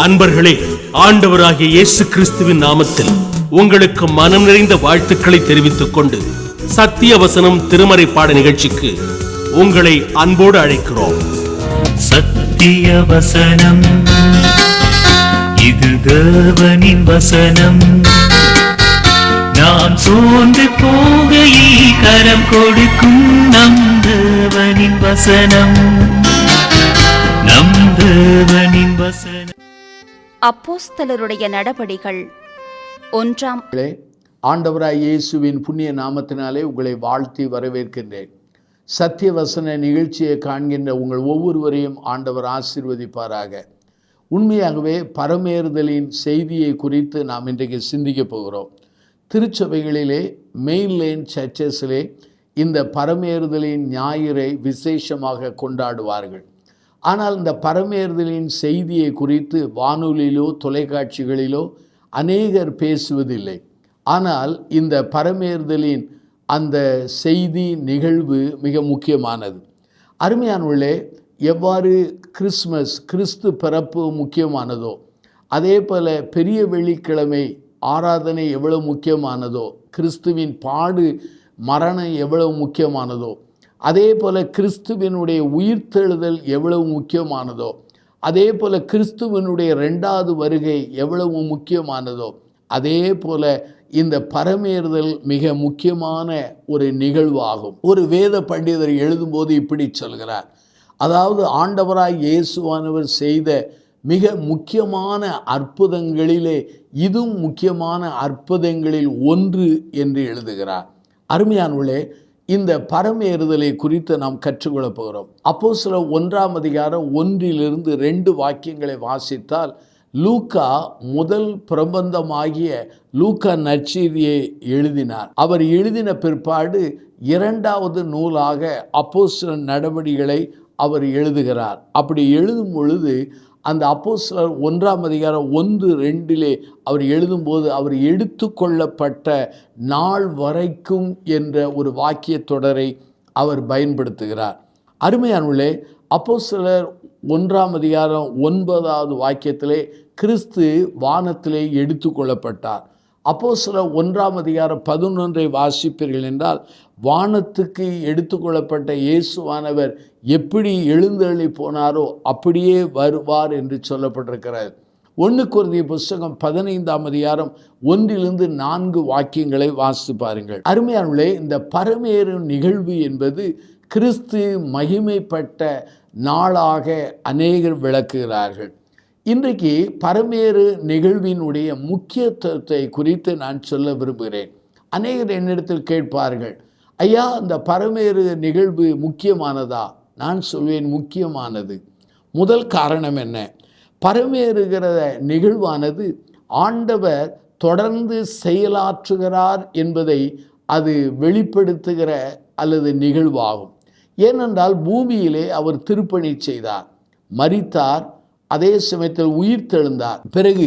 அன்பர்களே, ஆண்டவராகிய இயேசு கிறிஸ்துவின் நாமத்தில் உங்களுக்கு மனம் நிறைந்த வாழ்த்துக்களை தெரிவித்துக் கொண்டு சத்திய வசனம் திருமறை பாட நிகழ்ச்சிக்கு உங்களை அன்போடு அழைக்கிறோம். சத்திய வசனம், இது தேவனின் வசனம். நாம் சோர்ந்து போகையில் கரம் கொடுக்கும் நம் தேவனின் வசனம், நம் தேவனின் வசனம். அப்போஸ்தலருடைய நடபடிகள் 1ஆம். ஆண்டவராய் இயேசுவின் புண்ணிய நாமத்தினாலே உங்களை வாழ்த்தி வரவேற்கின்றேன். சத்திய வசன நிகழ்ச்சியை காண்கின்ற உங்கள் ஒவ்வொருவரையும் ஆண்டவர் ஆசீர்வதிப்பாராக. உண்மையாகவே பரமேறுதலின் செய்தியை குறித்து நாம் இன்றைக்கு சிந்திக்க போகிறோம். திருச்சபைகளிலே மெயின்லைன் சர்ச்சஸிலே இந்த பரமேறுதலின் ஞாயிறை விசேஷமாக கொண்டாடுவார்கள். ஆனால் இந்த பரமேறுதலின் செய்தியை குறித்து வானொலியிலோ தொலைக்காட்சிகளிலோ அநேகர் பேசுவதில்லை. ஆனால் இந்த பரமேறுதலின் அந்த செய்தி நிகழ்வு மிக முக்கியமானது. அருமையானவர்களே, எவ்வாறு கிறிஸ்மஸ் கிறிஸ்து பிறப்பு முக்கியமானதோ, அதே போல பெரிய வெள்ளிக்கிழமை ஆராதனை எவ்வளவு முக்கியமானதோ, கிறிஸ்துவின் பாடு மரணம் எவ்வளவு முக்கியமானதோ, அதே போல் கிறிஸ்துவனுடைய உயிர்த்தெழுதல் எவ்வளவு முக்கியமானதோ, அதே போல் கிறிஸ்துவனுடைய 2வது வருகை எவ்வளவு முக்கியமானதோ, அதே போல் இந்த பரமேறுதல் மிக முக்கியமான ஒரு நிகழ்வாகும். ஒரு வேத பண்டிதர் எழுதும்போது இப்படி சொல்கிறார், அதாவது ஆண்டவராய் இயேசுவானவர் செய்த மிக முக்கியமான அற்புதங்களிலே இதுவும் முக்கியமான அற்புதங்களில் ஒன்று என்று எழுதுகிறார். அருமையானவர்களே, இந்த பரமேறுதலை குறித்து நாம் கற்றுக்கொள்ளப் போகிறோம். அப்போஸ்தலர் 1ஆம் அதிகாரம் 1லிருந்து 2 வாக்கியங்களை வாசித்தால், லூக்கா முதல் பிரபந்தமாகிய லூக்கா நற்செய்தியை எழுதினார். அவர் எழுதின பிற்பாடு 2வது நூலாக அப்போஸ்தலர் நடபடிகளை அவர் எழுதுகிறார். அப்படி எழுதும் பொழுது அந்த அப்போஸ்தலர் 1ஆம் அதிகாரம் 1-2 அவர் எழுதும்போது அவர் எடுத்துக்கொள்ளப்பட்ட நாள் வரைக்கும் என்ற ஒரு வாக்கிய தொடரை அவர் பயன்படுத்துகிறார். அருமையானவர்களே, அப்போஸ்தலர் 1ஆம் அதிகாரம் 9வது வாக்கியத்திலே கிறிஸ்து வானத்திலே எடுத்துக்கொள்ளப்பட்டார். அப்போஸ்தலர் 1ஆம் அதிகாரம் 11 வாசிப்பீர்கள் என்றால், வானத்துக்கு எடுத்துக்கொள்ளப்பட்ட இயேசுவானவர் எப்படி எழுந்தருளி போனாரோ அப்படியே வருவார் என்று சொல்லப்பட்டிருக்கிறார். 1 கொரிந்தியர் புஸ்தகம் 15ஆம் அதிகாரம் 1-4 வாக்கியங்களை வாசித்து பாருங்கள். அருமையானவர்களே, இந்த பரமேறும் நிகழ்வு என்பது கிறிஸ்து மகிமைப்பட்ட நாளாக அநேகர் விளக்குகிறார்கள். இன்றைக்கு பரமேறு நிகழ்வினுடைய முக்கியத்துவத்தை குறித்து நான் சொல்ல விரும்புகிறேன். அநேகர் என்னிடத்தில் கேட்பார்கள், ஐயா, இந்த பரமேறு நிகழ்வு முக்கியமானதா? நான் சொல்வேன், முக்கியமானது. முதல் காரணம் என்ன? பரமேறுகிற நிகழ்வானது ஆண்டவர் தொடர்ந்து செயலாற்றுகிறார் என்பதை அது வெளிப்படுத்துகிற அல்லது நிகழ்வாகும். ஏனென்றால் பூமியிலே அவர் திருப்பணி செய்தார், மரித்தார், அதே சமயத்தில் உயிர் தெழுந்தார். பிறகு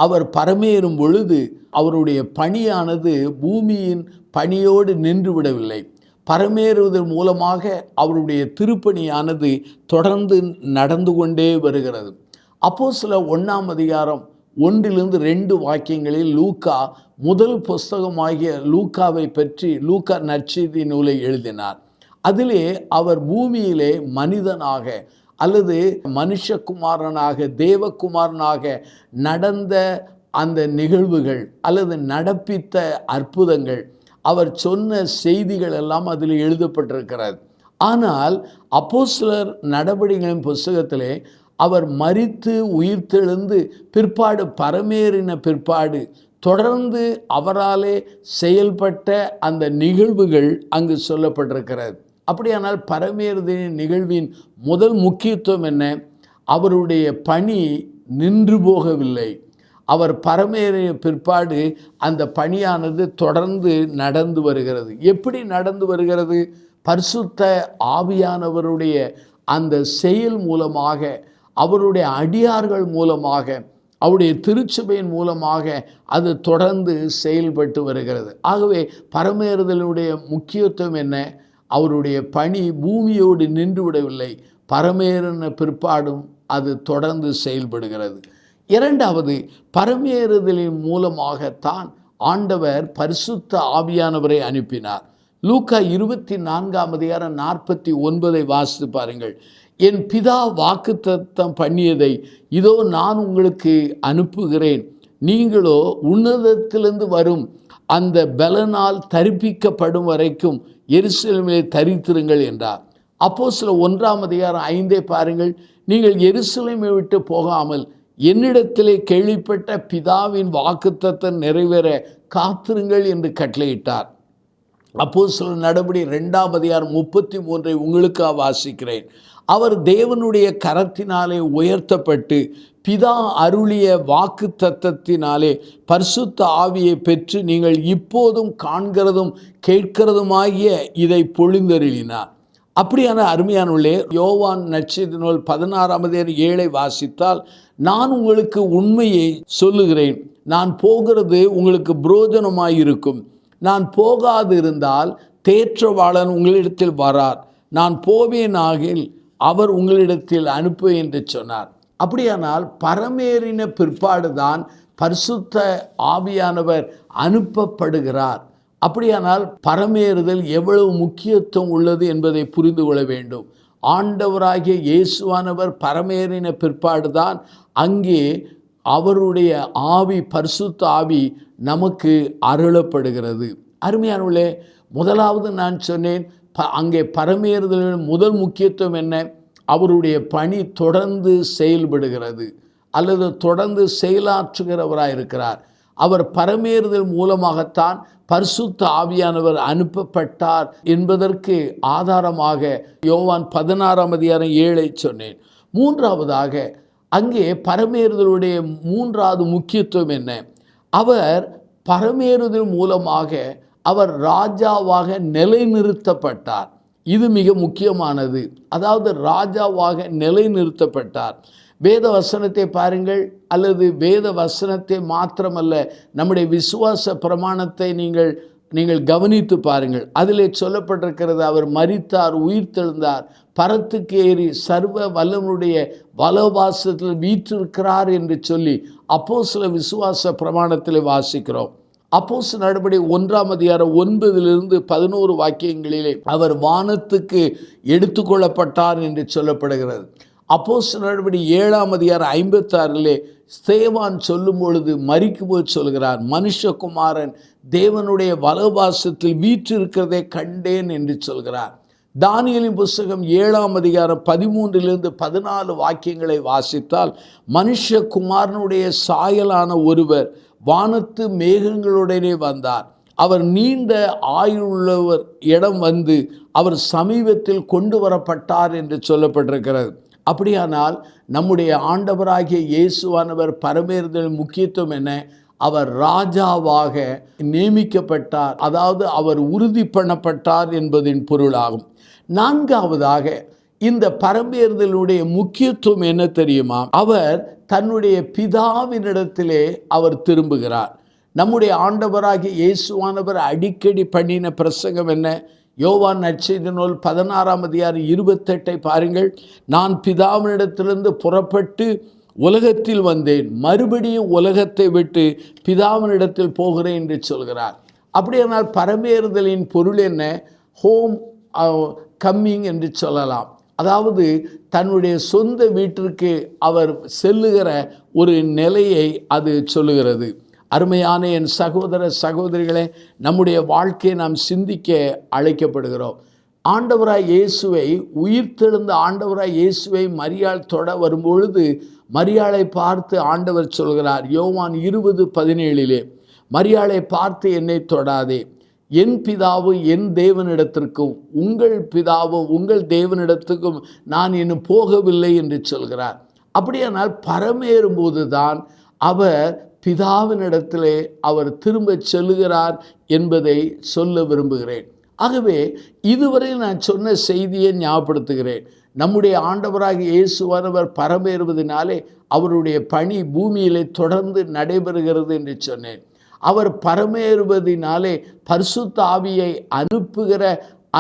அவர் பரமேறும் பொழுது அவருடைய பணியானது பூமியின் பணியோடு நின்று விடவில்லை. பரமேறுவதன் மூலமாக அவருடைய திருப்பணியானது தொடர்ந்து நடந்து கொண்டே வருகிறது. அப்போஸ்தலர் 1ஆம் அதிகாரம் 1-2 வாக்கியங்களில் லூக்கா முதல் புஸ்தகமாகிய லூக்காவை பற்றி லூக்கா நற்செய்தி நூலை எழுதினார். அதிலே அவர் பூமியிலே மனிதனாக அல்லது மனுஷகுமாரனாக தேவகுமாரனாக நடந்த அந்த நிகழ்வுகள் அல்லது நடப்பித்த அற்புதங்கள், அவர் சொன்ன செய்திகள் எல்லாம் அதில் எழுதப்பட்டிருக்கிறது. ஆனால் அப்போஸ்தலர் நடபடிகளின் புஸ்தகத்திலே அவர் மரித்து உயிர்த்தெழுந்து பிற்பாடு பரமேறின பிற்பாடு தொடர்ந்து அவராலே செயல்பட்ட அந்த நிகழ்வுகள் அங்கு சொல்லப்பட்டிருக்கிறது. அப்படியானால் பரமேறுதலின் நிகழ்வின் முதல் முக்கியத்துவம் என்ன? அவருடைய பணி நின்று போகவில்லை. அவர் பரமேறிய பிற்பாடு அந்த பணியானது தொடர்ந்து நடந்து வருகிறது. எப்படி நடந்து வருகிறது? பரிசுத்த ஆவியானவருடைய அந்த செயல் மூலமாக, அவருடைய அடியார்கள் மூலமாக, அவருடைய திருச்சபையின் மூலமாக அது தொடர்ந்து செயல்பட்டு வருகிறது. ஆகவே பரமேறுதலுடைய முக்கியத்துவம் என்ன? அவருடைய பணி பூமியோடு நின்று விடவில்லை, பரமேறின பிற்பாடும் அது தொடர்ந்து செயல்படுகிறது. இரண்டாவது, பரமேறுதலின் மூலமாகத்தான் ஆண்டவர் பரிசுத்த ஆவியானவரை அனுப்பினார். லூக்கா 24:49 வாசித்து பாருங்கள். என் பிதா வாக்குத்தத்தம் பண்ணியதை இதோ நான் உங்களுக்கு அனுப்புகிறேன், நீங்களோ உன்னதத்திலிருந்து வரும் அந்த பலனால் தரிப்பிக்கப்படும் வரைக்கும் எருசலேமிலே தரித்திருங்கள் என்றார். அப்போஸ்தலர் 1:5 பாருங்கள். நீங்கள் எருசலேமை விட்டு போகாமல் என்னிடத்திலே கேள்விப்பட்ட பிதாவின் வாக்குத்தத்தம் நிறைவேற காத்திருங்கள் என்று கட்டளையிட்டார். அப்போஸ்தலர் நடபடி 2:33 உங்களுக்காக வாசிக்கிறேன். அவர் தேவனுடைய கரத்தினாலே உயர்த்தப்பட்டு பிதா அருளிய வாக்கு தத்தத்தினாலே பரிசுத்த ஆவியை பெற்று நீங்கள் இப்போதும் காண்கிறதும் கேட்கிறதுமாகிய இதை பொழிந்தருளினார். அப்படியான அருமையானவர்களே, யோவான் நற்செய்தி நூல் 16:7 வாசித்தால், நான் உங்களுக்கு உண்மையை சொல்லுகிறேன், நான் போகிறது உங்களுக்கு புரோஜனமாயிருக்கும், நான் போகாது இருந்தால் தேற்றவாளன் உங்களிடத்தில் வரார், நான் போவேனாகில் அவர் உங்களிடத்தில் அனுப்புவேன் என்று சொன்னார். அப்படியானால் பரமேறின பிற்பாடுதான் பரிசுத்த ஆவியானவர் அனுப்பப்படுகிறார். அப்படியானால் பரமேறுதல் எவ்வளவு முக்கியத்துவம் உள்ளது என்பதை புரிந்து கொள்ள வேண்டும். ஆண்டவராகிய இயேசுவானவர் பரமேறின பிற்பாடுதான் அங்கே அவருடைய ஆவி, பரிசுத்த ஆவி நமக்கு அருளப்படுகிறது. அருமையானவர்களே, முதலாவது நான் சொன்னேன், அங்கே பரமேறுதலின் முதல் முக்கியத்துவம் என்ன? அவருடைய பணி தொடர்ந்து செயல்படுகிறது அல்லது தொடர்ந்து செயலாற்றுகிறவராயிருக்கிறார். அவர் பரமேறுதல் மூலமாகத்தான் பரிசுத்த ஆவியானவர் அனுப்பப்பட்டார் என்பதற்கு ஆதாரமாக யோவான் 16:7 சொன்னேன். மூன்றாவதாக அங்கே பரமேறுதலுடைய மூன்றாவது முக்கியத்துவம் என்ன? அவர் பரமேறுதல் மூலமாக அவர் ராஜாவாக நிலைநிறுத்தப்பட்டார். இது மிக முக்கியமானது. அதாவது ராஜாவாக நிலைநிறுத்தப்பட்டார். வேத வசனத்தை பாருங்கள், அல்லது வேத வசனத்தை மாத்திரமல்ல, நம்முடைய விசுவாச பிரமாணத்தை நீங்கள் கவனித்து பாருங்கள். அதிலே சொல்லப்பட்டிருக்கிறது, அவர் மரித்தார், உயிர்த்தெழுந்தார், பரத்துக்கு ஏறி சர்வ வல்லவனுடைய வலபாசத்தில் வீற்றிருக்கிறார் என்று சொல்லி அப்போஸ்தலர் விசுவாச பிரமாணத்தில் வாசிக்கிறோம். அப்போஸ்தலர் நடபடி 1:9-11 வாக்கியங்களிலே அவர் வானத்துக்கு எடுத்துக்கொள்ளப்பட்டார் என்று சொல்லப்படுகிறது. அப்போஸ்தலர் நடபடி 7:56 ஸ்தேவான் சொல்லும் பொழுது மரிக்கும் போது சொல்கிறார், மனுஷகுமாரன் தேவனுடைய வலபாசத்தில் வீற்றிருக்கிறதை கண்டேன் என்று சொல்கிறார். தானியேலின் புஸ்தகம் 7:13-14 வாக்கியங்களை வாசித்தால், மனுஷகுமாரனுடைய சாயலான ஒருவர் வானத்து மேகங்களுடனே வந்தார், அவர் நீண்ட ஆயுள்ளவர் இடம் வந்து அவர் சமீபத்தில் கொண்டு வரப்பட்டார் என்று சொல்லப்பட்டிருக்கிறது. அப்படியானால் நம்முடைய ஆண்டவராகிய இயேசுவானவர் பரமேறுதல் முக்கியத்துவம் என்ன? அவர் ராஜாவாக நியமிக்கப்பட்டார், அதாவது அவர் உறுதி பண்ணப்பட்டார் என்பதின் பொருளாகும். நான்காவதாக இந்த பரமேறுதலுடைய முக்கியத்துவம் என்ன தெரியுமா? அவர் தன்னுடைய பிதாவினிடத்திலே அவர் திரும்புகிறார். நம்முடைய ஆண்டவராகிய இயேசுவானவர் அடிக்கடி பண்ணின பிரசங்கம் என்ன? யோவான் நற்செய்தி நூல் 16:28 பாருங்கள். நான் பிதாவினிடத்திலிருந்து புறப்பட்டு உலகத்தில் வந்தேன், மறுபடியும் உலகத்தை விட்டு பிதாவினிடத்தில் போகிறேன் என்று சொல்கிறார். அப்படியானால் பரமேறுதலின் பொருள் என்ன? ஹோம் கம்மிங் என்று சொல்லலாம். அதாவது தன்னுடைய சொந்த வீட்டிற்கு அவர் செல்லுகிற ஒரு நிலையை அது சொல்லுகிறது. அருமையான என் சகோதர சகோதரிகளே, நம்முடைய வாழ்க்கையை நாம் சிந்திக்க அழைக்கப்படுகிறோம். ஆண்டவராய் இயேசுவை, உயிர்த்தெழுந்த ஆண்டவராய் இயேசுவை மரியாள் தொட வரும்பொழுது மரியாளை பார்த்து ஆண்டவர் சொல்கிறார், யோவான் 20:17 மரியாளை பார்த்து என்னை தொடாதே, என் பிதாவும் என் தேவனிடத்திற்கும் உங்கள் பிதாவும் உங்கள் தேவனிடத்துக்கும் நான் இன்னும் போகவில்லை என்று சொல்கிறார். அப்படியானால் பரமேறும்போது தான் அவர் பிதாவினிடத்திலே அவர் திரும்ப செல்லுகிறார் என்பதை சொல்ல விரும்புகிறேன். ஆகவே இதுவரை நான் சொன்ன செய்தியை ஞாபகப்படுத்துகிறேன். நம்முடைய ஆண்டவராகிய இயேசுவானவர் பரமேறுவதனாலே அவருடைய பணி பூமியிலே தொடர்ந்து நடைபெறுகிறது என்று சொன்னேன். அவர் பரமேறுவதினாலே பரிசுத்த ஆவியை அனுப்புகிற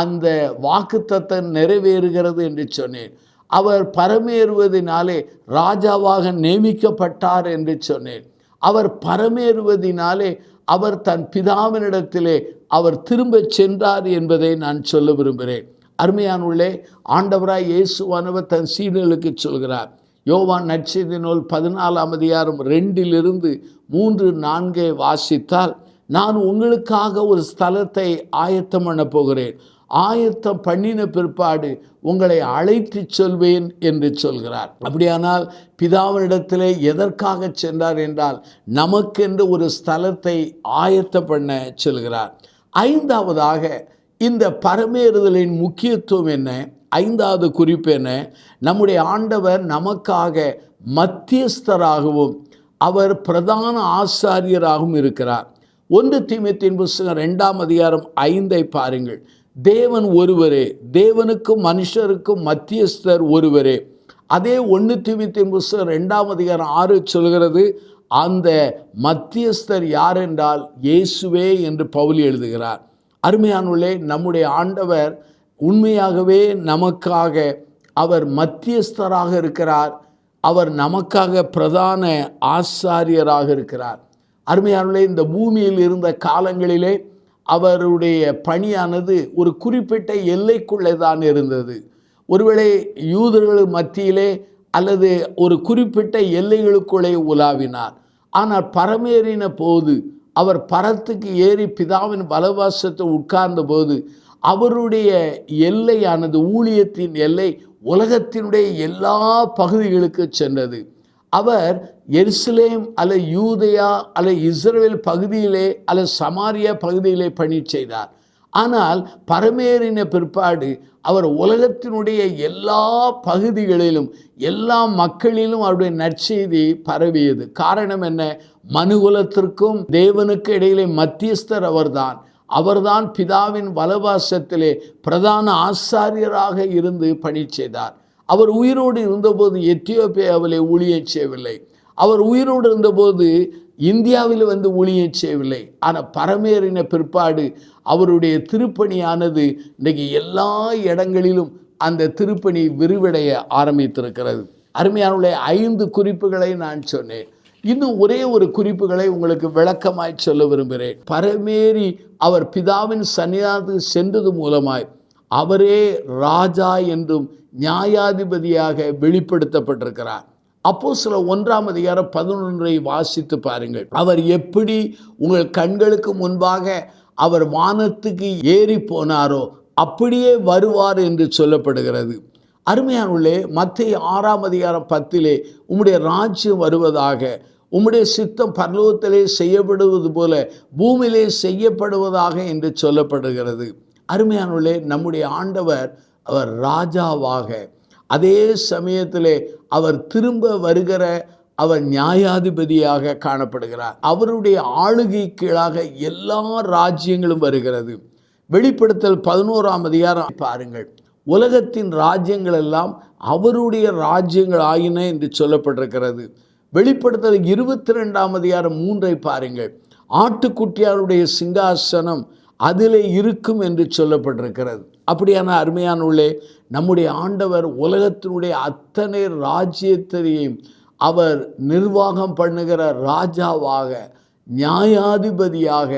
அந்த வாக்குத்தத்தம் நிறைவேறுகிறது என்று சொன்னேன். அவர் பரமேறுவதினாலே ராஜாவாக நியமிக்கப்பட்டார் என்று சொன்னேன். அவர் பரமேறுவதினாலே அவர் தன் பிதாவினிடத்திலே அவர் திரும்ப சென்றார் என்பதை நான் சொல்ல விரும்புகிறேன். அருமையானுள்ளே, ஆண்டவராய் இயேசுவானவர் தன் சீடர்களுக்கு சொல்கிறார். யோவான் நற்செய்தி நூல் 14ஆம் அதிகாரம் 2-3-4 வாசித்தால், நான் உங்களுக்காக ஒரு ஸ்தலத்தை ஆயத்தம் பண்ண போகிறேன், ஆயத்தம் பண்ணின பிற்பாடு உங்களை அழைத்து சொல்வேன் என்று சொல்கிறார். அப்படியானால் பிதாவினிடத்திலே எதற்காக சென்றார் என்றால், நமக்கென்று ஒரு ஸ்தலத்தை ஆயத்தம் பண்ண சொல்கிறார். ஐந்தாவதாக இந்த பரமேறுதலின் முக்கியத்துவம் என்ன? ஐந்தாவது குறிப்பு என்ன? நம்முடைய ஆண்டவர் நமக்காக மத்தியஸ்தராகவும் அவர் பிரதான ஆசாரியராகவும் இருக்கிறார். 1 தீமோத்தேயுவின் புத்தகம் 2ஆம் அதிகாரம் 5 பாருங்கள். தேவன் ஒருவரே, தேவனுக்கும் மனுஷருக்கும் மத்தியஸ்தர் ஒருவரே. அதே 1 தீமோத்தேயுவின் புத்தகம் 2ஆம் அதிகாரம் 6 சொல்கிறது, அந்த மத்தியஸ்தர் யார் என்றால் இயேசுவே என்று பவுல் எழுதுகிறார். அருமையானுள்ளே, நம்முடைய ஆண்டவர் உண்மையாகவே நமக்காக அவர் மத்தியஸ்தராக இருக்கிறார். அவர் நமக்காக பிரதான ஆசாரியராக இருக்கிறார். அருமையானுள்ளே, இந்த பூமியில் இருந்த காலங்களிலே அவருடைய பணியானது ஒரு குறிப்பிட்ட எல்லைக்குள்ளே தான் இருந்தது. ஒருவேளை யூதர்கள் மத்தியிலே அல்லது ஒரு குறிப்பிட்ட எல்லைகளுக்குள்ளே உலாவினார். ஆனால் பரமேறின போது, அவர் பரத்துக்கு ஏறி பிதாவின் வலவாசத்தை உட்கார்ந்த போது, அவருடைய எல்லையானது, ஊழியத்தின் எல்லை உலகத்தினுடைய எல்லா பகுதிகளுக்கு சென்றது. அவர் எருசலேம் அல்ல யூதேயா அல்ல இஸ்ரவேல் பகுதியிலே அல்ல சமாரியா பகுதியிலே பணி செய்தார். ஆனால் பரமேறின பிற்பாடு அவர் உலகத்தினுடைய எல்லா பகுதிகளிலும் எல்லா மக்களிலும் அவருடைய நற்செய்தி பரவியது. காரணம் என்ன? மனுகுலத்திற்கும் தேவனுக்கு இடையிலே மத்தியஸ்தர் அவர்தான். அவர்தான் பிதாவின் வலவாசத்திலே பிரதான ஆசாரியராக இருந்து பணி செய்தார். அவர் உயிரோடு இருந்தபோது எத்தியோப்பியாவிலே ஊழியம் செய்யவில்லை. அவர் உயிரோடு இருந்தபோது இந்தியாவில் வந்து ஊழியம் செய்யவில்லை. ஆனால் பரமேறின பிற்பாடு அவருடைய திருப்பணியானது இன்றைக்கு எல்லா இடங்களிலும் அந்த திருப்பணி விரிவடைய ஆரம்பித்திருக்கிறது. அருமையானவர்களே, 5 குறிப்புகளை நான் சொன்னேன். இன்னும் ஒரே ஒரு குறிப்புகளை உங்களுக்கு விளக்கமாய் சொல்ல விரும்புகிறேன். பரமேறி அவர் பிதாவின் சன்னிதானத்துக்கு சென்றது மூலமாய் அவரே ராஜா என்றும் நியாயாதிபதியாக வெளிப்படுத்தப்பட்டிருக்கிறார். அப்போஸ்தலர் 1ஆம் அதிகாரம் 11 வாசித்து பாருங்கள். அவர் எப்படி உங்கள் கண்களுக்கு முன்பாக அவர் வானத்துக்கு ஏறி போனாரோ அப்படியே வருவார் என்று சொல்லப்படுகிறது. அருமையானுள்ளே, மத்தேயு 6ஆம் அதிகாரம் 10 உம்முடைய ராஜ்யம் வருவதாக, உம்முடைய சித்தம் பரலோகத்திலே செய்யப்படுவது போல பூமியிலே செய்யப்படுவதாக என்று சொல்லப்படுகிறது. அருமையானுள்ளே, நம்முடைய ஆண்டவர் அவர் ராஜாவாக, அதே சமயத்திலே அவர் திரும்ப வருகிற அவர் நியாயாதிபதியாக காணப்படுகிறார். அவருடைய ஆளுகை கீழாக எல்லா ராஜ்யங்களும் வருகிறது. வெளிப்படுத்தல் 11ஆம் அதிகாரம் பாருங்கள். உலகத்தின் ராஜ்யங்கள் எல்லாம் அவருடைய ராஜ்யங்கள் ஆயின என்று சொல்லப்பட்டிருக்கிறது. வெளிப்படுத்தல் 22ஆம் அதிகாரம் 3 பாருங்கள். ஆட்டுக்குட்டியாருடைய சிங்காசனம் அதிலே இருக்கும் என்று சொல்லப்பட்டிருக்கிறது. அப்படியான அருமையானுள்ளே, நம்முடைய ஆண்டவர் உலகத்தினுடைய அத்தனை ராஜ்யத்தையும் அவர் நிர்வாகம் பண்ணுகிற ராஜாவாக, நியாயாதிபதியாக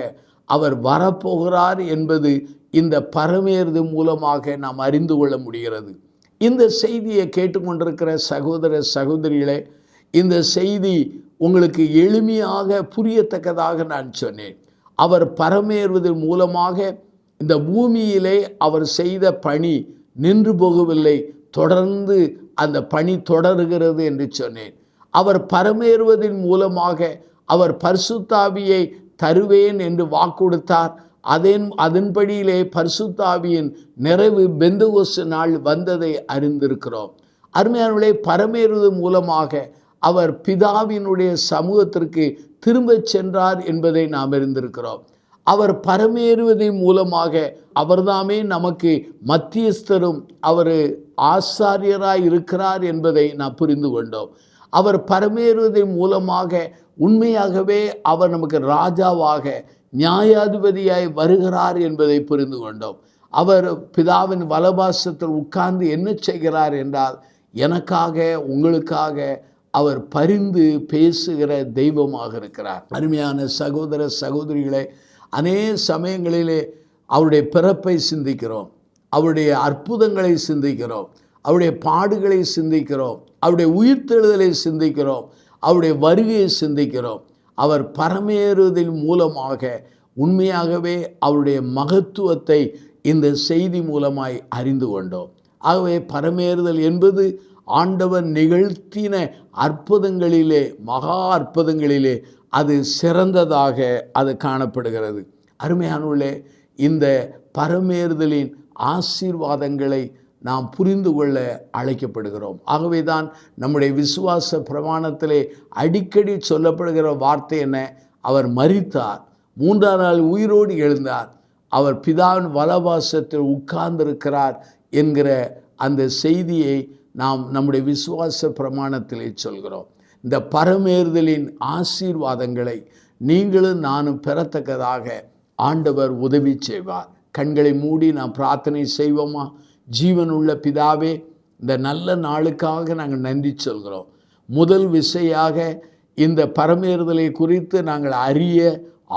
அவர் வரப்போகிறார் என்பது இந்த பரமேறுது மூலமாக நாம் அறிந்து கொள்ள முடிகிறது. இந்த செய்தியை கேட்டுக்கொண்டிருக்கிற சகோதர சகோதரிகளே, இந்த செய்தி உங்களுக்கு எளிமையாக புரியத்தக்கதாக நான் சொன்னேன். அவர் பரமேறுவதன் மூலமாக இந்த பூமியிலே அவர் செய்த பணி நின்று போகவில்லை, தொடர்ந்து அந்த பணி தொடர்கிறது என்று சொன்னேன். அவர் பரமேறுவதன் மூலமாக அவர் பரிசுத்தாவியை தருவேன் என்று வாக்குறுத்தார். அதன்படியிலே பரிசுத்தாவியின் நிறைவு பெந்தகோஸ்து நாள் வந்ததை அறிந்திருக்கிறோம். அருமையானவர்களே, பரமேறுவது மூலமாக அவர் பிதாவினுடைய சமூகத்திற்கு திரும்ப சென்றார் என்பதை நாம் அறிந்திருக்கிறோம். அவர் பரமேறுவதன் மூலமாக அவர்தாமே நமக்கு மத்தியஸ்தரும் அவர் ஆசாரியராய் இருக்கிறார் என்பதை நாம் புரிந்து கொண்டோம். அவர் பரமேறுவதன் மூலமாக உண்மையாகவே அவர் நமக்கு ராஜாவாக நியாயாதிபதியாய் வருகிறார் என்பதை புரிந்து கொண்டோம். அவர் பிதாவின் வலபாசத்தில் உட்கார்ந்து என்ன செய்கிறார் என்றால், எனக்காக உங்களுக்காக அவர் பரிந்து பேசுகிற தெய்வமாக இருக்கிறார். அருமையான சகோதர சகோதரிகளே, அநேக சமயங்களிலே அவருடைய பிறப்பை சிந்திக்கிறோம், அவருடைய அற்புதங்களை சிந்திக்கிறோம், அவருடைய பாடுகளை சிந்திக்கிறோம், அவருடைய உயிர்த்தெழுதலை சிந்திக்கிறோம், அவருடைய வருகையை சிந்திக்கிறோம். அவர் பரமேறுதல் மூலமாக உண்மையாகவே அவருடைய மகத்துவத்தை இந்த செய்தி மூலமாய் அறிந்து கொண்டோம். ஆகவே பரமேறுதல் என்பது ஆண்டவர் நிகழ்த்தின அற்புதங்களிலே, மகா அற்புதங்களிலே அது சிறந்ததாக அது காணப்படுகிறது. அருமையானவர்களே, இந்த பரமேறுதலின் ஆசீர்வாதங்களை நாம் புரிந்து கொள்ள அழைக்கப்படுகிறோம். ஆகவே தான் நம்முடைய விசுவாச பிரமாணத்திலே அடிக்கடி சொல்லப்படுகிற வார்த்தை என்ன? அவர் மரித்தார், 3ஆம் நாள் உயிரோடு எழுந்தார், அவர் பிதாவின் வலபாசத்தில் உட்கார்ந்திருக்கிறார் என்கிற அந்த செய்தியை நாம் நம்முடைய விசுவாச பிரமாணத்திலே சொல்கிறோம். இந்த பரமேறுதலின் ஆசீர்வாதங்களை நீங்களும் நானும் பெறத்தக்கதாக ஆண்டவர் உதவி செய்வார். கண்களை மூடி நாம் பிரார்த்தனை செய்வோமா? ஜீவனுள்ள பிதாவே, இந்த நல்ல நாளுக்காக நாங்கள் நன்றி சொல்கிறோம். முதல் விசையாக இந்த பரமேறுதலை குறித்து நாங்கள் அறிய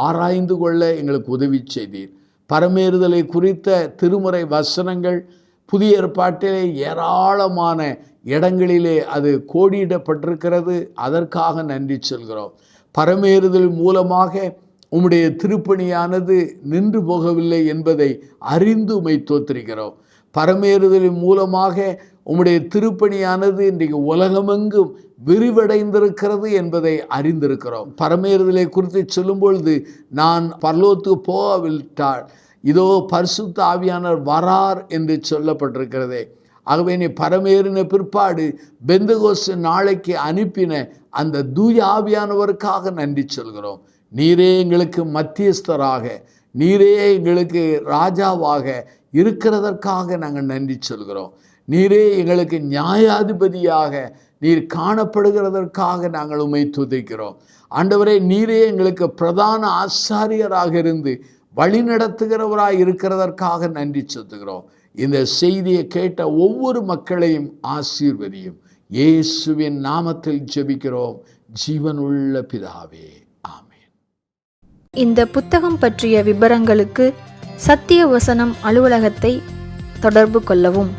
ஆராய்ந்து கொள்ள எங்களுக்கு உதவி செய்தீர். பரமேறுதலை குறித்த திருமுறை வசனங்கள் புதிய ஏற்பாட்டிலே ஏராளமான இடங்களிலே அது கோடியிடப்பட்டிருக்கிறது. அதற்காக நன்றி சொல்கிறோம். பரமேறுதல் மூலமாக உம்முடைய திருப்பணியானது நின்று போகவில்லை என்பதை அறிந்து உம்மை தோத்திரிக்கிறோம். பரமேறுதலின் மூலமாக உம்முடைய திருப்பணியானது இன்றைக்கு உலகமெங்கும் விரிவடைந்திருக்கிறது என்பதை அறிந்திருக்கிறோம். பரமேறுதலை குறித்து சொல்லும் பொழுது, நான் பரலோகத்துக்கு போகவிட்டால் இதோ பரிசுத்த ஆவியானவர் வரார் என்று சொல்லப்பட்டிருக்கிறதே. ஆகவே நீ பரமேறின பிற்பாடு பெந்தகோஸ்து நாளைக்கு அனுப்பின அந்த தூய ஆவியானவருக்காக நன்றி சொல்கிறோம். நீரே எங்களுக்கு மத்தியஸ்தராக, நீரே எங்களுக்கு ராஜாவாக இருக்கிறதற்காக நாங்கள் நன்றி சொல்கிறோம். நீரே எங்களுக்கு நியாயாதிபதியாக நீர் காணப்படுகிறதற்காக நாங்கள் உம்மை துதிக்கிறோம். ஆண்டவரே, நீரே எங்களுக்கு பிரதான ஆசாரியராக இருந்து வழி நடத்துகிறவராக இருக்கிறதற்காக நன்றி சொல்கிறோம். இந்த செய்தியை கேட்ட ஒவ்வொரு மக்களையும் ஆசீர்வதியும். இயேசுவின் நாமத்தில் ஜெபிக்கிறோம் ஜீவனுள்ள பிதாவே, ஆமென். இந்த புத்தகம் பற்றிய விபரங்களுக்கு சத்திய வசனம் அலுவலகத்தை தொடர்பு கொள்ளவும்.